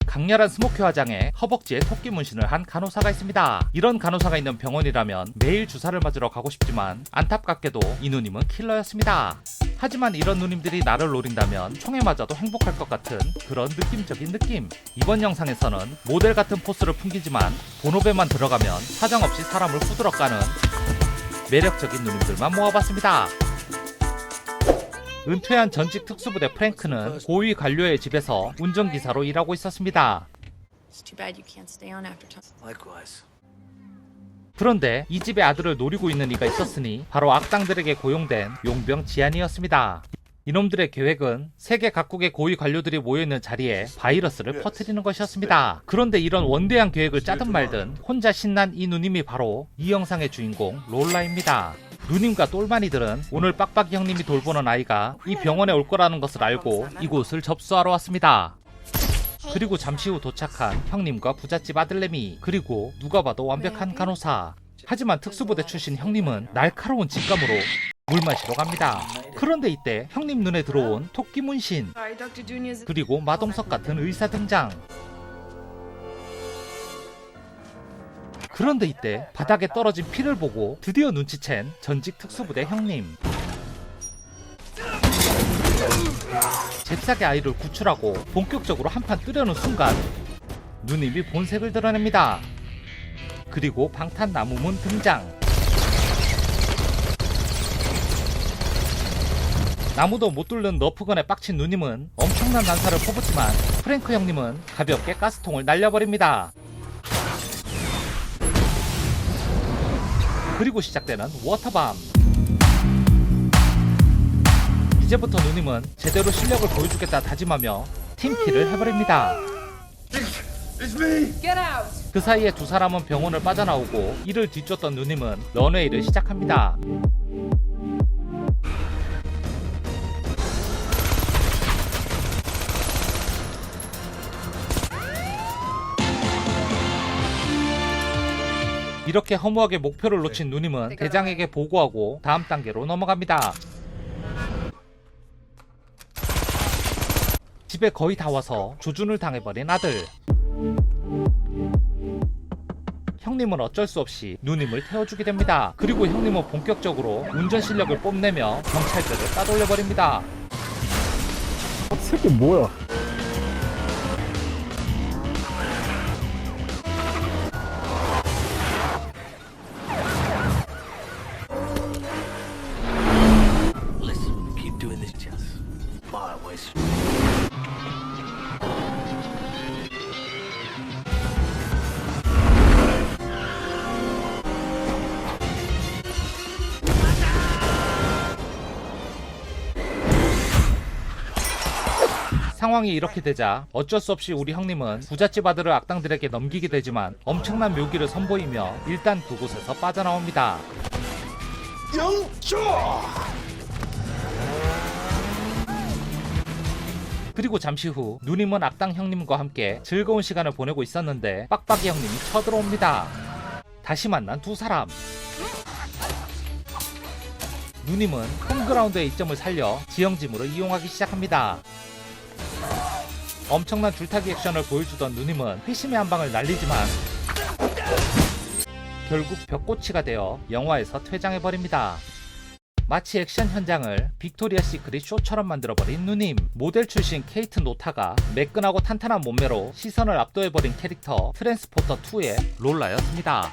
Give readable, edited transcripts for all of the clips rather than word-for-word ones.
강렬한 스모키 화장에 허벅지에 토끼 문신을 한 간호사가 있습니다. 이런 간호사가 있는 병원이라면 매일 주사를 맞으러 가고 싶지만 안타깝게도 이 누님은 킬러였습니다. 하지만 이런 누님들이 나를 노린다면 총에 맞아도 행복할 것 같은 그런 느낌적인 느낌. 이번 영상에서는 모델 같은 포스를 풍기지만 본업에만 들어가면 사정없이 사람을 후드러 까는 매력적인 누님들만 모아봤습니다. 은퇴한 전직 특수부대 프랭크는 고위 관료의 집에서 운전기사로 일하고 있었습니다. 그런데 이 집의 아들을 노리고 있는 이가 있었으니 바로 악당들에게 고용된 용병 지안이었습니다. 이놈들의 계획은 세계 각국의 고위 관료들이 모여있는 자리에 바이러스를 퍼뜨리는 것이었습니다. 그런데 이런 원대한 계획을 짜든 말든 혼자 신난 이 누님이 바로 이 영상의 주인공 롤라입니다. 누님과 똘마니들은 오늘 빡빡이 형님이 돌보는 아이가 이 병원에 올 거라는 것을 알고 이곳을 접수하러 왔습니다. 그리고 잠시 후 도착한 형님과 부잣집 아들내미, 그리고 누가 봐도 완벽한 간호사. 하지만 특수부대 출신 형님은 날카로운 직감으로 물 마시러 갑니다. 그런데 이때 형님 눈에 들어온 토끼 문신, 그리고 마동석 같은 의사 등장. 그런데 이때 바닥에 떨어진 피를 보고 드디어 눈치챈 전직 특수부대 형님. 잽싸게 아이를 구출하고 본격적으로 한판 뜨려는 순간 누님이 본색을 드러냅니다. 그리고 방탄나무문 등장. 나무도 못 뚫는 너프건에 빡친 누님은 엄청난 난사를 퍼붓지만 프랭크 형님은 가볍게 가스통을 날려버립니다. 그리고 시작되는 워터밤. 이제부터 누님은 제대로 실력을 보여주겠다 다짐하며 팀킬을 해버립니다. 그 사이에 두 사람은 병원을 빠져나오고 이를 뒤쫓던 누님은 런웨이를 시작합니다. 이렇게 허무하게 목표를 놓친 누님은 대장에게 보고하고 다음 단계로 넘어갑니다. 집에 거의 다 와서 조준을 당해버린 아들. 형님은 어쩔 수 없이 누님을 태워주게 됩니다. 그리고 형님은 본격적으로 운전 실력을 뽐내며 경찰들을 따돌려버립니다. 새끼 뭐야? 상황이 이렇게 되자 어쩔 수 없이 우리 형님은 부잣집 아들을 악당들에게 넘기게 되지만 엄청난 묘기를 선보이며 일단 그곳에서 빠져나옵니다. 그리고 잠시 후 누님은 악당 형님과 함께 즐거운 시간을 보내고 있었는데 빡빡이 형님이 쳐들어옵니다. 다시 만난 두 사람. 누님은 홈그라운드의 이점을 살려 지형짐으로 이용하기 시작합니다. 엄청난 줄타기 액션을 보여주던 누님은 회심의 한 방을 날리지만 결국 벽꼬치가 되어 영화에서 퇴장해버립니다. 마치 액션 현장을 빅토리아 시크릿 쇼처럼 만들어버린 누님. 모델 출신 케이트 노타가 매끈하고 탄탄한 몸매로 시선을 압도해버린 캐릭터 트랜스포터 2의 롤라였습니다.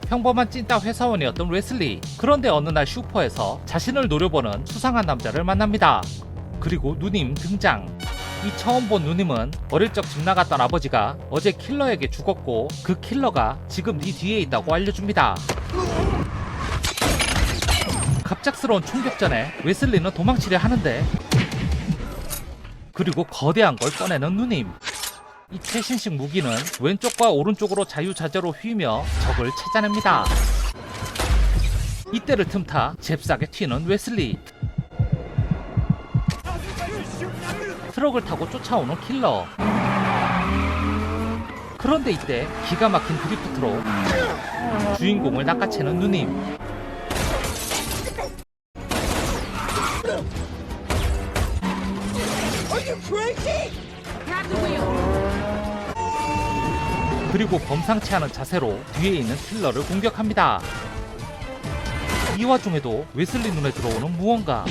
평범한 찐따 회사원이었던 웨슬리. 그런데 어느 날 슈퍼에서 자신을 노려보는 수상한 남자를 만납니다. 그리고 누님 등장. 이 처음 본 누님은 어릴 적 집 나갔던 아버지가 어제 킬러에게 죽었고 그 킬러가 지금 네 뒤에 있다고 알려줍니다. 갑작스러운 총격전에 웨슬리는 도망치려 하는데 그리고 거대한 걸 꺼내는 누님. 이 최신식 무기는 왼쪽과 오른쪽으로 자유자재로 휘며 적을 찾아냅니다. 이때를 틈타 잽싸게 튀는 웨슬리. 트럭을 타고 쫓아오는 킬러. 그런데 이때 기가 막힌 드리프트로 주인공을 낚아채는 누님. 그리고 범상치 않은 자세로 뒤에 있는 킬러를 공격합니다. 이 와중에도 웨슬리 눈에 들어오는 무언가.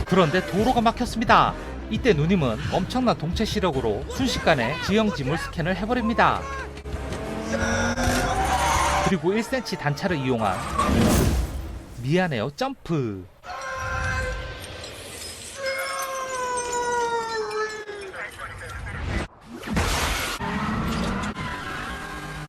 그런데 도로가 막혔습니다. 이때 누님은 엄청난 동체 시력으로 순식간에 지형 지물 스캔을 해버립니다. 그리고 1cm 단차를 이용한 미안해요 점프.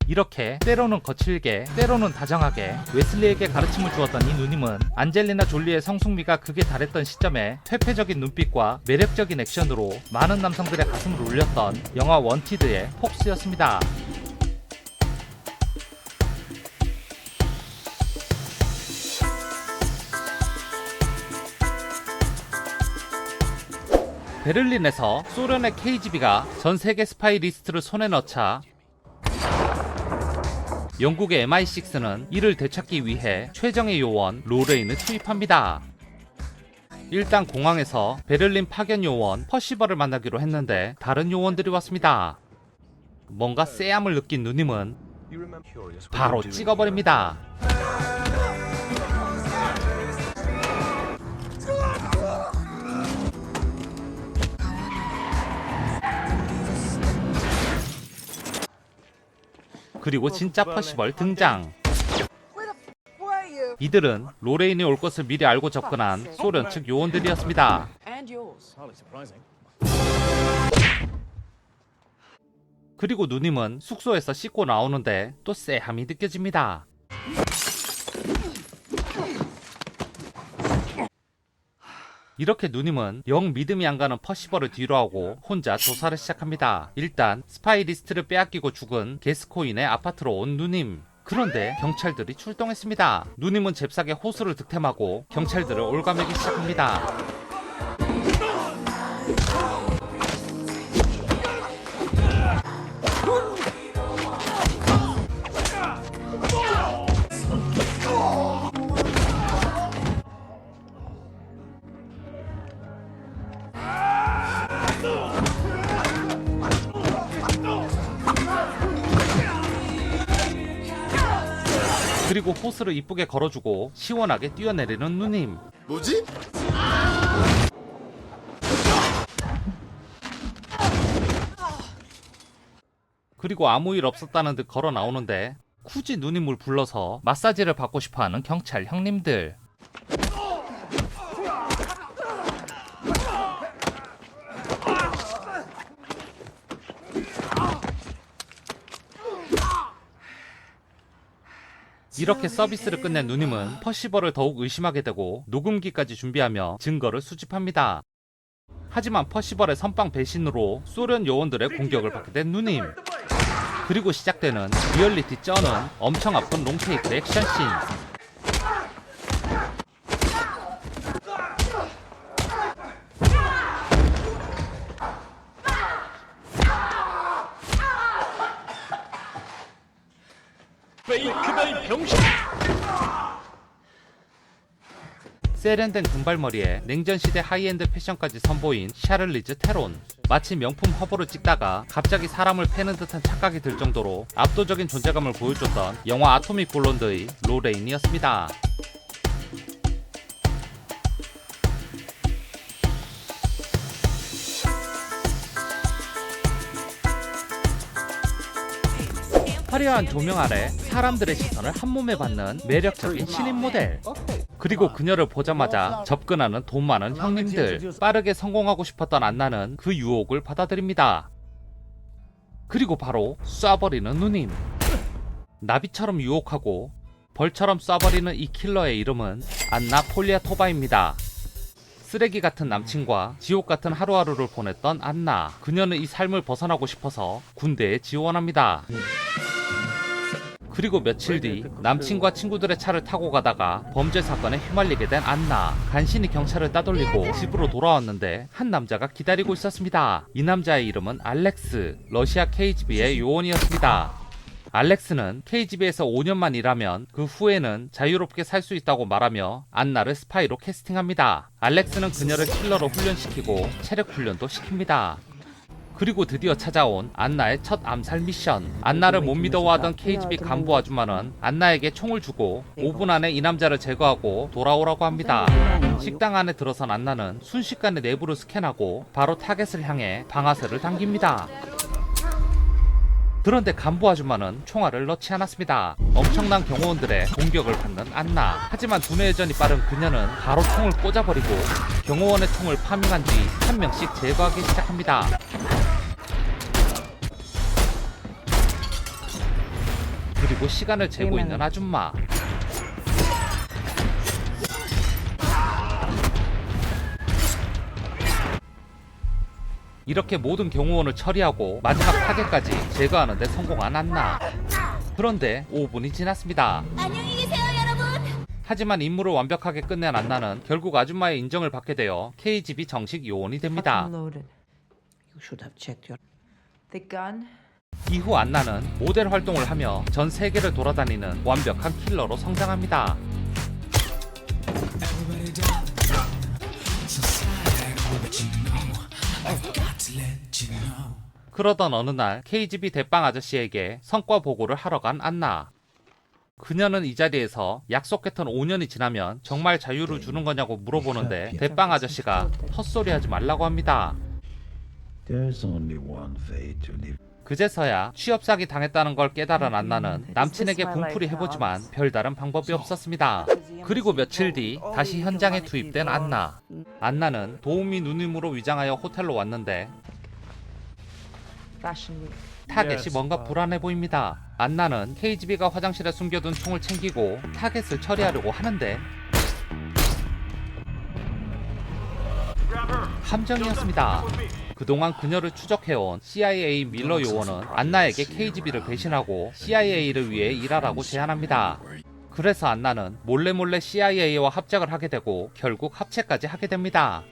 이렇게 때로는 거칠게 때로는 다정하게 웨슬리에게 가르침을 주었던 이 누님은 안젤리나 졸리의 성숙미가 극에 달했던 시점에 퇴폐적인 눈빛과 매력적인 액션으로 많은 남성들의 가슴을 울렸던 영화 원티드의 폭스였습니다. 베를린에서 소련의 KGB가 전 세계 스파이 리스트를 손에 넣자 영국의 MI6는 이를 되찾기 위해 최정의 요원 로레인을 투입합니다. 일단 공항에서 베를린 파견 요원 퍼시벌을 만나기로 했는데 다른 요원들이 왔습니다. 뭔가 쎄함을 느낀 누님은 바로 찍어버립니다. 그리고 진짜 퍼시벌 등장. 이들은 로레인이 올 것을 미리 알고 접근한 소련 측 요원들이었습니다. 그리고 누님은 숙소에서 씻고 나오는데 또 쎄함이 느껴집니다. 이렇게 누님은 영 믿음이 안 가는 퍼시벌을 뒤로하고 혼자 조사를 시작합니다. 일단 스파이 리스트를 빼앗기고 죽은 게스코인의 아파트로 온 누님. 그런데 경찰들이 출동했습니다. 누님은 잽싸게 호수를 득템하고 경찰들을 올가매기 시작합니다. 그리고 호스를 이쁘게 걸어주고 시원하게 뛰어내리는 누님. 뭐지? 그리고 아무 일 없었다는 듯 걸어 나오는데 굳이 누님을 불러서 마사지를 받고 싶어하는 경찰 형님들. 이렇게 서비스를 끝낸 누님은 퍼시벌을 더욱 의심하게 되고 녹음기까지 준비하며 증거를 수집합니다. 하지만 퍼시벌의 선빵 배신으로 소련 요원들의 공격을 받게 된 누님. 그리고 시작되는 리얼리티 쩌는 엄청 아픈 롱테이크 액션씬. 페이크다 이 병신! 세련된 금발머리에 냉전시대 하이엔드 패션까지 선보인 샤를리즈 테론. 마치 명품 화보를 찍다가 갑자기 사람을 패는 듯한 착각이 들 정도로 압도적인 존재감을 보여줬던 영화 아토믹 블론드의 로레인이었습니다. 화려한 조명 아래 사람들의 시선을 한몸에 받는 매력적인 신인 모델. 그리고 그녀를 보자마자 접근하는 돈 많은 형님들. 빠르게 성공하고 싶었던 안나는 그 유혹을 받아들입니다. 그리고 바로 쏴버리는 누님. 나비처럼 유혹하고 벌처럼 쏴버리는 이 킬러의 이름은 안나 폴리아토바입니다. 쓰레기 같은 남친과 지옥 같은 하루하루를 보냈던 안나. 그녀는 이 삶을 벗어나고 싶어서 군대에 지원합니다. 그리고 며칠 뒤 남친과 친구들의 차를 타고 가다가 범죄 사건에 휘말리게 된 안나. 간신히 경찰을 따돌리고 집으로 돌아왔는데 한 남자가 기다리고 있었습니다. 이 남자의 이름은 알렉스. 러시아 KGB의 요원이었습니다. 알렉스는 KGB에서 5년만 일하면 그 후에는 자유롭게 살 수 있다고 말하며 안나를 스파이로 캐스팅합니다. 알렉스는 그녀를 킬러로 훈련시키고 체력 훈련도 시킵니다. 그리고 드디어 찾아온 안나의 첫 암살 미션. 안나를 못 믿어하던 KGB 간부 아줌마는 안나에게 총을 주고 5분 안에 이 남자를 제거하고 돌아오라고 합니다. 식당 안에 들어선 안나는 순식간에 내부를 스캔하고 바로 타겟을 향해 방아쇠를 당깁니다. 그런데 간부 아줌마는 총알을 넣지 않았습니다. 엄청난 경호원들의 공격을 받는 안나. 하지만 두뇌 회전이 빠른 그녀는 바로 총을 꽂아버리고 경호원의 총을 파밍한 뒤 한 명씩 제거하기 시작합니다. 그리고 시간을 재고 있는 아줌마. 이렇게 모든 경호원을 처리하고 마지막 타겟까지 제거하는 데 성공한 안나. 그런데 5분이 지났습니다. 안녕히 계세요, 여러분. 하지만 임무를 완벽하게 끝낸 안나는 결국 아줌마의 인정을 받게 되어 KGB 정식 요원이 됩니다. Unloaded. You should have checked your. The gun. 이후 안나는 모델 활동을 하며 전 세계를 돌아다니는 완벽한 킬러로 성장합니다. 그러던 어느 날 KGB 대빵 아저씨에게 성과 보고를 하러 간 안나. 그녀는 이 자리에서 약속했던 5년이 지나면 정말 자유를 주는 거냐고 물어보는데 대빵 아저씨가 헛소리하지 말라고 합니다. There's only one way to live. 그제서야 취업 사기 당했다는 걸 깨달은 안나는 남친에게 궁풀이 해보지만 별다른 방법이 없었습니다. 그리고 며칠 뒤 다시 현장에 투입된 안나. 안나는 도우미 누님으로 위장하여 호텔로 왔는데 Fashion week. 타겟이 뭔가 불안해 보입니다. 안나는 KGB가 화장실에 숨겨둔 총을 챙기고 타겟을 처리하려고 하는데 함정이었습니다. 그동안 그녀를 추적해온 CIA 밀러 요원은 안나에게 KGB를 배신하고 CIA를 위해 일하라고 제안합니다. 그래서 안나는 몰래 CIA와 합작을 하게 되고 결국 합체까지 하게 됩니다.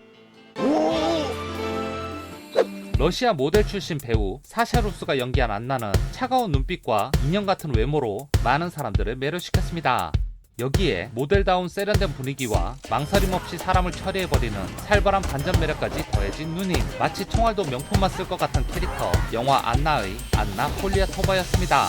러시아 모델 출신 배우 사샤 루스가 연기한 안나는 차가운 눈빛과 인형 같은 외모로 많은 사람들을 매료시켰습니다. 여기에 모델다운 세련된 분위기와 망설임 없이 사람을 처리해버리는 살벌한 반전 매력까지 더해진 누님. 마치 총알도 명품만 쓸 것 같은 캐릭터. 영화 안나의 안나 폴리아토바였습니다.